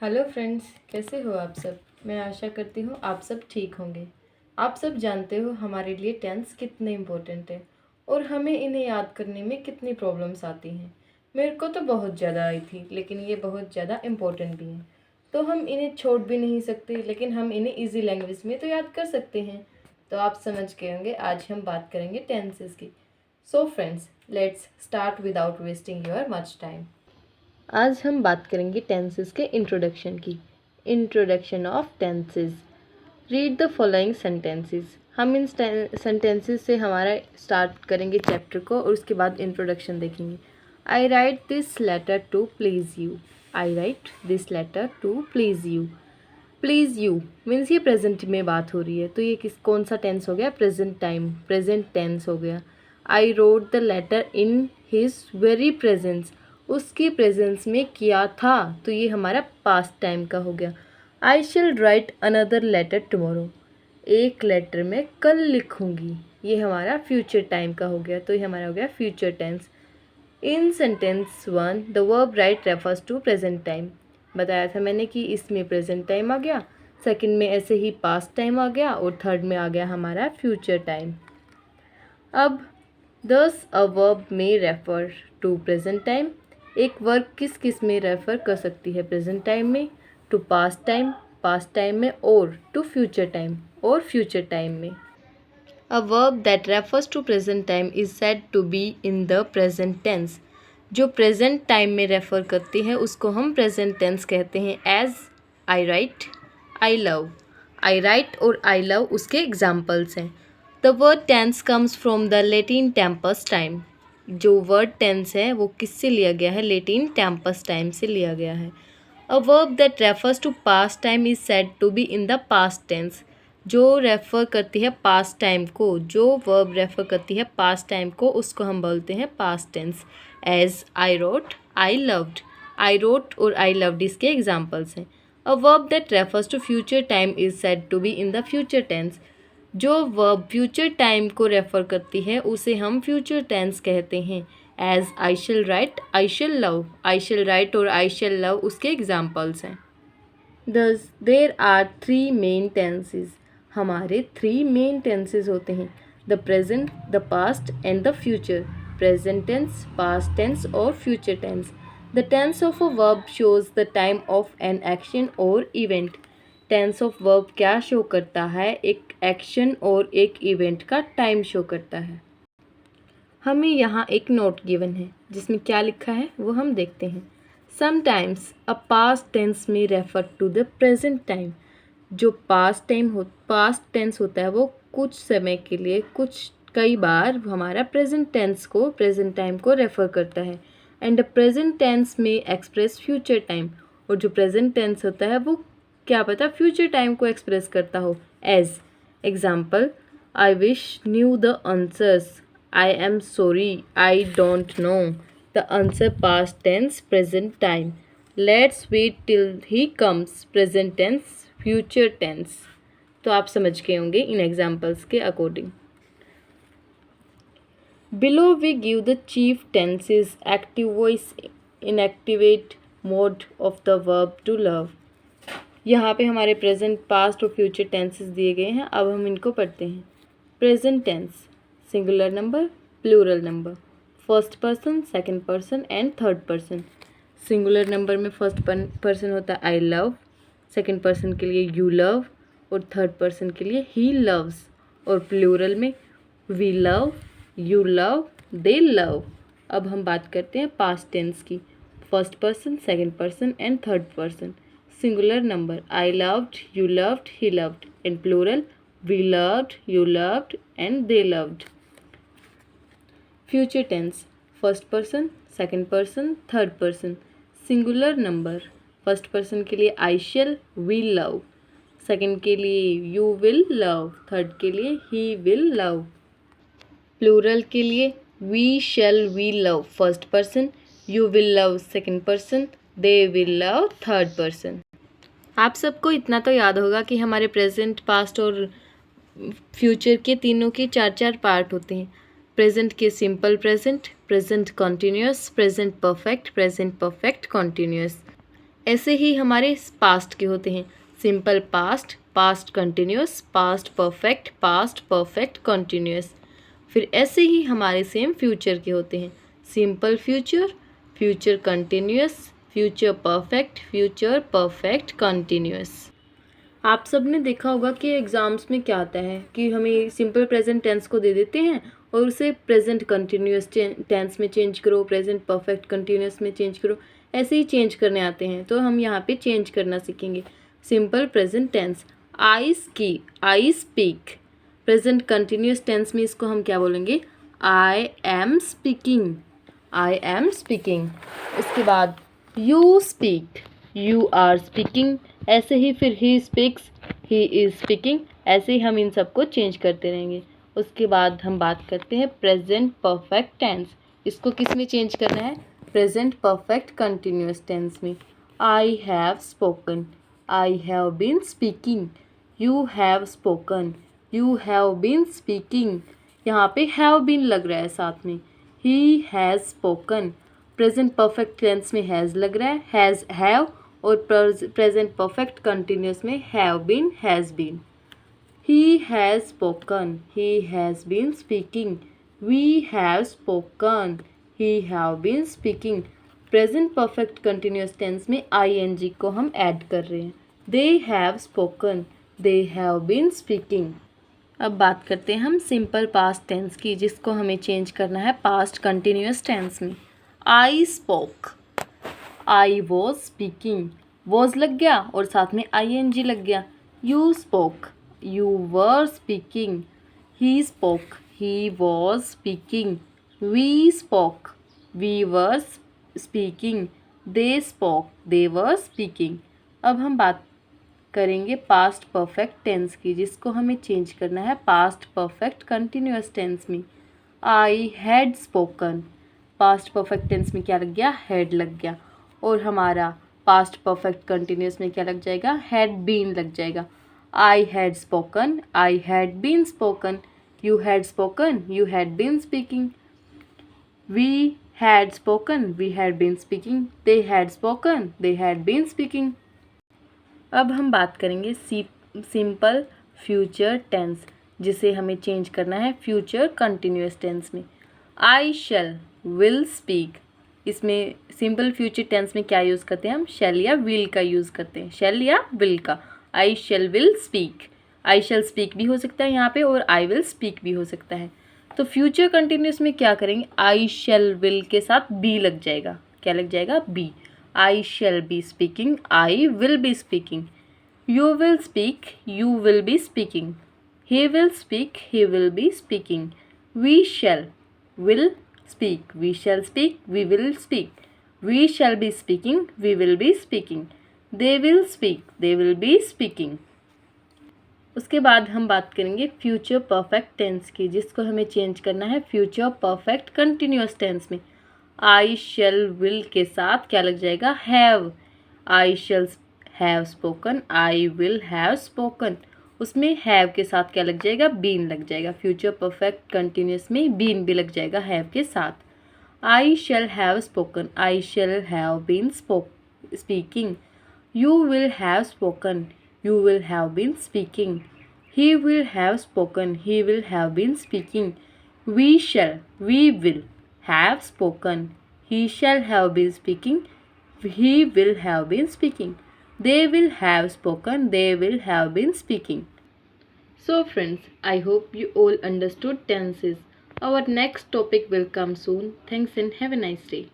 Hello friends, कैसे हो आप सब। मैं आशा करती हूँ आप सब ठीक होंगे। आप सब जानते हो हमारे लिए टेंस कितने इम्पोर्टेंट है और हमें इन्हें याद करने में कितनी प्रॉब्लम्स आती हैं। मेरे को तो बहुत ज़्यादा आई थी, लेकिन ये बहुत ज़्यादा इम्पोर्टेंट भी हैं। तो हम इन्हें छोड़ भी नहीं सकते, लेकिन हम इन्हें ईजी लैंग्वेज में तो याद कर सकते हैं। तो आप समझ गए होंगे आज हम बात करेंगे टेंसेस की। So friends, let's start without wasting your much time. आज हम बात करेंगे टेंसेस के इंट्रोडक्शन की। Introduction of tenses. Read the following sentences. हम इन सेंटेंसेस से हमारा स्टार्ट करेंगे चैप्टर को और उसके बाद इंट्रोडक्शन देखेंगे। I write this letter to please you. I write this letter to please you. Please you means ये प्रेजेंट में बात हो रही है, तो ये कौन सा टेंस हो गया? प्रेजेंट टाइम, प्रेजेंट टेंस हो गया। I wrote the letter in his very presence, उसकी प्रेजेंस में किया था, तो ये हमारा पास्ट टाइम का हो गया। आई शिल राइट अनदर लेटर टुमारो, एक लेटर मैं कल लिखूंगी, ये हमारा फ्यूचर टाइम का हो गया, तो ये हमारा हो गया future tense. In sentence one the verb write refers to present time. बताया था मैंने कि इसमें प्रेजेंट टाइम आ गया, सेकंड में ऐसे ही पास्ट टाइम आ गया और थर्ड में आ गया हमारा फ्यूचर टाइम। अब दस अ वर्ब में रेफर टू प्रेजेंट टाइम। एक वर्ब किस किस में रेफर कर सकती है प्रेजेंट टाइम में? टू पास्ट टाइम में, और टू फ्यूचर टाइम, और फ्यूचर टाइम में। A verb that refers to present time is said to be in the present tense. जो प्रेजेंट टाइम में रेफ़र करती है उसको हम प्रेजेंट टेंस कहते हैं। As I write, I love. I write और आई लव उसके एग्जाम्पल्स हैं। The word tense comes from the Latin tempus time. जो वर्ड टेंस है वो किससे लिया गया है? लेटिन टेम्पस टाइम से लिया गया है। A verb that refers to past time is said to be in the past tense. जो रेफ़र करती है पास्ट टाइम को, जो वर्ब रेफ़र करती है पास्ट टाइम को, उसको हम बोलते हैं past tense. As I wrote, I loved. I wrote और आई लव्ड इसके एग्जाम्पल्स हैं। A verb that refers to future time is said to be in the future tense. जो वर्ब फ्यूचर टाइम को रेफ़र करती है उसे हम future tense कहते हैं। एज आई शिल राइट, आई शिल लव। आई शिल राइट और आई शिल लव उसके एग्जाम्पल्स हैं। Thus, there are three main tenses. हमारे three main tenses होते हैं: the present, the past and the future. Present tense, past tense और future tense. The tense of a verb shows the time of an action or event. Tense of verb क्या show करता है? एक action और एक event का time show करता है। हमें यहाँ एक नोट गिवन है जिसमें क्या लिखा है वो हम देखते हैं। समटाइम्स अ पास्ट टेंस में refer to the present time. जो पास्ट टेंस होता है वो कुछ समय के लिए, कई बार हमारा प्रेजेंट टाइम को रेफर करता है। एंड द प्रेजेंट टेंस में एक्सप्रेस फ्यूचर टाइम, और जो प्रेजेंट टेंस होता है वो क्या पता फ्यूचर टाइम को एक्सप्रेस करता हो। As example, I wish knew the answers. I am sorry, I don't know. The answer past tense, present time. Let's wait till he comes. Present tense, future tense. तो आप समझ गए होंगे इन examples के according. Below we give the chief tenses, active voice, inactivate mode of the verb to love. यहाँ पे हमारे present, past और फ्यूचर टेंसेस दिए गए हैं। अब हम इनको पढ़ते हैं। Present tense, singular number, plural number, first person, second person and third person. Singular number में फर्स्ट पर्सन होता है आई लव, सेकंड पर्सन के लिए यू लव और थर्ड पर्सन के लिए ही लव्स। और प्लूरल में we love, you love, they love. अब हम बात करते हैं पास्ट टेंस की। First person, second person and third person. Singular number I loved, you loved, he loved. In plural, we loved, you loved and they loved. Future tense, first person, second person, third person. Singular number, first person के लिए I shall, we love. Second के लिए you will love. Third के लिए he will love. Plural के लिए we shall, we love, first person, you will love, second person, they will love, third person. आप सबको इतना तो याद होगा कि हमारे प्रेजेंट, पास्ट और फ्यूचर के तीनों के चार चार पार्ट होते हैं। प्रेजेंट के simple present, present continuous, present perfect continuous. ऐसे ही हमारे पास्ट के होते हैं, simple past, past continuous, past perfect continuous. फिर ऐसे ही हमारे सेम फ्यूचर के होते हैं, simple future, future continuous, future perfect continuous. आप सब ने देखा होगा कि एग्ज़ाम्स में क्या आता है कि हमें सिंपल प्रेजेंट टेंस को दे देते हैं और उसे प्रेजेंट कंटिन्यूस टेंस में चेंज करो, प्रेजेंट परफेक्ट कंटिन्यूस में चेंज करो, ऐसे ही चेंज करने आते हैं। तो हम यहाँ पे चेंज करना सीखेंगे। Simple present tense, I speak. Present continuous tense में इसको हम क्या बोलेंगे, आई एम स्पीकिंग। उसके बाद you speak, you are speaking. ऐसे ही फिर he speaks, he is speaking. ऐसे ही हम इन सबको चेंज करते रहेंगे। उसके बाद हम बात करते हैं प्रेजेंट परफेक्ट टेंस। इसको किस में चेंज करना है, प्रेजेंट परफेक्ट कंटिन्यूस टेंस में। I have spoken, I have been speaking, you have spoken, you have been speaking. यहाँ पे हैव बीन लग रहा है साथ में। He has spoken, present perfect tense में हैज़ लग रहा है, हैव, और प्रेजेंट परफेक्ट कंटिन्यूस में have been, has been. He has spoken, he has been speaking, we have spoken, he have been speaking. Present perfect continuous tense में ing को हम add कर रहे हैं। They have spoken, they have been speaking. अब बात करते हैं हम सिंपल पास्ट टेंस की, जिसको हमें चेंज करना है पास्ट कंटिन्यूस टेंस में। I spoke, I was speaking, was लग गया और साथ में ing लग गया। You spoke, you were speaking, he spoke, he was speaking, we spoke, we were speaking, they spoke, they were speaking. अब हम बात करेंगे पास्ट परफेक्ट टेंस की, जिसको हमें चेंज करना है पास्ट परफेक्ट कंटिन्यूस टेंस में। I had spoken, past perfect tense में क्या लग गया, हैड लग गया। और हमारा पास्ट परफेक्ट कंटिन्यूस में क्या लग जाएगा, हैड बीन लग जाएगा। I had spoken, I had been spoken, you had spoken, you had been speaking, we had spoken, we had been speaking, they had spoken, they had been speaking. अब हम बात करेंगे सिंपल फ्यूचर टेंस, जिसे हमें change करना है future continuous tense में। आई shall will speak, इसमें सिंपल फ्यूचर टेंस में क्या यूज़ करते हैं हम, शैल या विल का यूज़ करते हैं, शैल या विल का। I shall will speak, I shall speak भी हो सकता है यहाँ पे और आई विल स्पीक भी हो सकता है। तो फ्यूचर कंटिन्यूस में क्या करेंगे, आई शैल विल के साथ बी लग जाएगा। क्या लग जाएगा, B. I shall be speaking, I will be speaking. You will speak, you will be speaking. He will speak, he will be speaking. We will speak, we shall speak, we will speak. We shall be speaking, we will be speaking. They will speak, they will be speaking. उसके बाद हम बात करेंगे future perfect tense की, जिसको हमें change करना है फ्यूचर परफेक्ट कंटिन्यूस टेंस में। आई शैल विल के साथ क्या लग जाएगा, have. I shall have spoken, I will have spoken, उसमें हैव के साथ क्या लग जाएगा, बीन लग जाएगा। फ्यूचर परफेक्ट कंटिन्यूस में बीन भी लग जाएगा हैव के साथ। I shall have spoken, I shall have been speaking, you will have spoken, you will have been speaking. He will have spoken, he will have been speaking. We will have spoken. He shall have been speaking. He will have been speaking. They will have spoken, they will have been speaking. So friends, I hope you all understood tenses. Our next topic will come soon. Thanks and have a nice day.